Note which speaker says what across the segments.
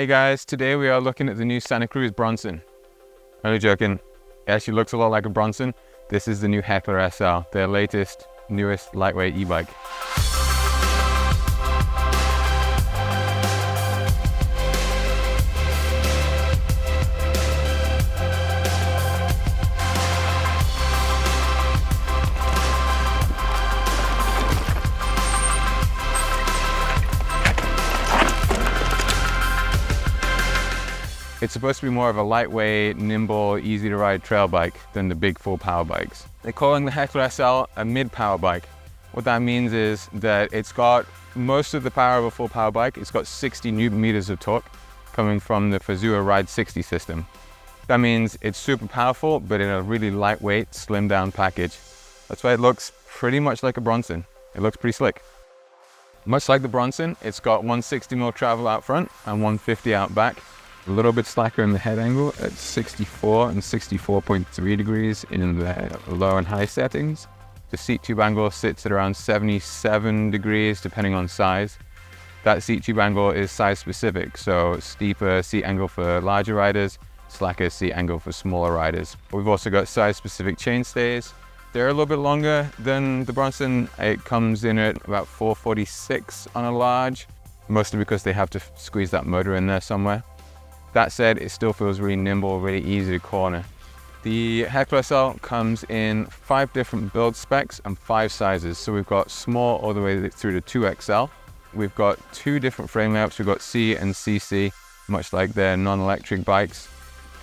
Speaker 1: Hey guys, today we are looking at the new Santa Crux Bronson. Only joking, it actually looks a lot like a Bronson. This is the new Heckler SL, their latest, newest lightweight e-bike. It's supposed to be more of a lightweight, nimble, easy to ride trail bike than the big full power bikes. They're calling the Heckler SL a mid-power bike. What that means is that it's got most of the power of a full power bike. It's got 60 Newton meters of torque coming from the Ride 60 system. That means it's super powerful, but in a really lightweight, slimmed down package. That's why it looks pretty much like a Bronson. It looks pretty slick. Much like the Bronson, it's got 160mm travel out front and 150 out back. A little bit slacker in the head angle at 64 and 64.3 degrees in the low and high settings. The seat tube angle sits at around 77 degrees depending on size. That seat tube angle is size specific, so steeper seat angle for larger riders, slacker seat angle for smaller riders. We've also got size specific chainstays. They're a little bit longer than the Bronson. It comes in at about 446 on a large, mostly because they have to squeeze that motor in there somewhere. That said, it still feels really nimble, really easy to corner. The Heckler SL comes in 5 different build specs and 5 sizes. So we've got small all the way through to 2XL. We've got 2 different frame layouts. We've got C and CC, much like their non-electric bikes.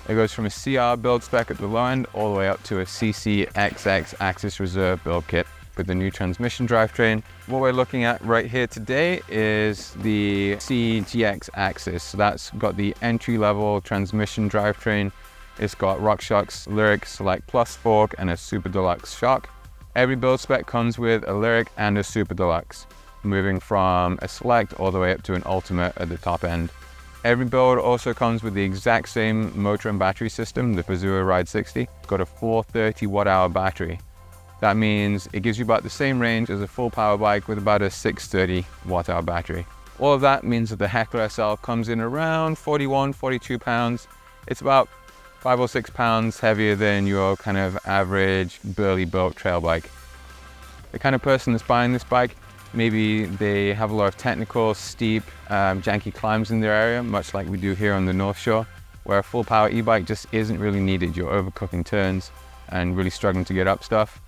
Speaker 1: It goes from a CR build spec at the low end all the way up to a CC XX Axis Reserve build kit with the new transmission drivetrain. What we're looking at right here today is the CGX Axis. So that's got the entry-level transmission drivetrain. It's got RockShox Lyric Select Plus fork and a Super Deluxe shock. Every build spec comes with a Lyric and a Super Deluxe, moving from a Select all the way up to an Ultimate at the top end. Every build also comes with the exact same motor and battery system, the Ride 60. It's got a 430 watt-hour battery. That means it gives you about the same range as a full power bike with about a 630 watt-hour battery. All of that means that the Heckler SL comes in around 41, 42 pounds. It's about 5 or 6 pounds heavier than your kind of average burly built trail bike. The kind of person that's buying this bike, maybe they have a lot of technical, steep, janky climbs in their area, much like we do here on the North Shore, where a full power e-bike just isn't really needed. You're overcooking turns and really struggling to get up stuff.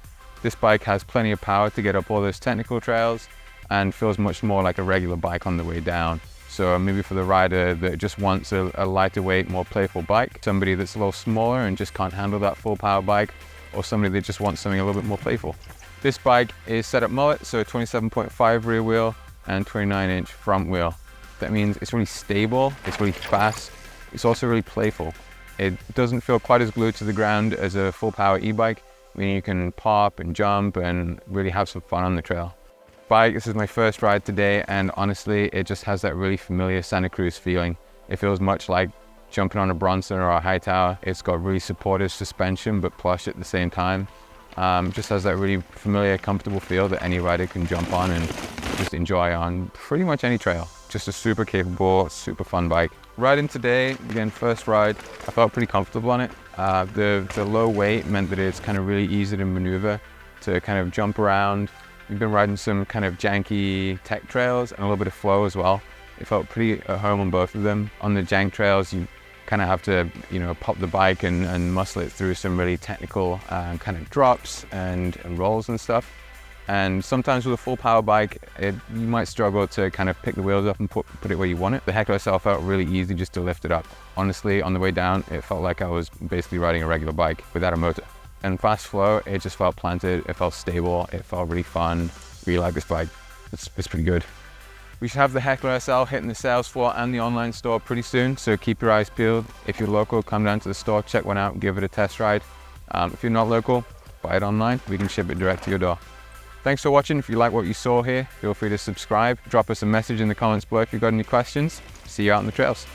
Speaker 1: This bike has plenty of power to get up all those technical trails and feels much more like a regular bike on the way down. So maybe for the rider that just wants a lighter weight, more playful bike, somebody that's a little smaller and just can't handle that full power bike, or somebody that just wants something a little bit more playful. This bike is set up mullet, so 27.5 rear wheel and 29-inch front wheel. That means it's really stable, it's really fast, it's also really playful. It doesn't feel quite as glued to the ground as a full power e-bike, meaning you can pop and jump and really have some fun on the trail. This is my first ride today, and honestly, it just has that really familiar Santa Cruz feeling. It feels much like jumping on a Bronson or a Hightower. It's got really supportive suspension, but plush at the same time. Just has that really familiar, comfortable feel that any rider can jump on and just enjoy on pretty much any trail. Just a super capable, super fun bike. Riding today, again, first ride, I felt pretty comfortable on it. The low weight meant that it's kind of really easy to maneuver, to kind of jump around. We've been riding some kind of janky tech trails and a little bit of flow as well. It felt pretty at home on both of them. On the jank trails, you kind of have to, pop the bike and muscle it through some really technical kind of drops and rolls and stuff. And sometimes with a full power bike, you might struggle to kind of pick the wheels up and put it where you want it. The Heckler SL felt really easy just to lift it up. Honestly, on the way down, it felt like I was basically riding a regular bike without a motor. And fast flow, it just felt planted, it felt stable, it felt really fun. Really like this bike, it's pretty good. We should have the Heckler SL hitting the sales floor and the online store pretty soon, so keep your eyes peeled. If you're local, come down to the store, check one out, give it a test ride. If you're not local, buy it online, we can ship it direct to your door. Thanks for watching. If you like what you saw here, feel free to subscribe. Drop us a message in the comments below if you've got any questions. See you out on the trails.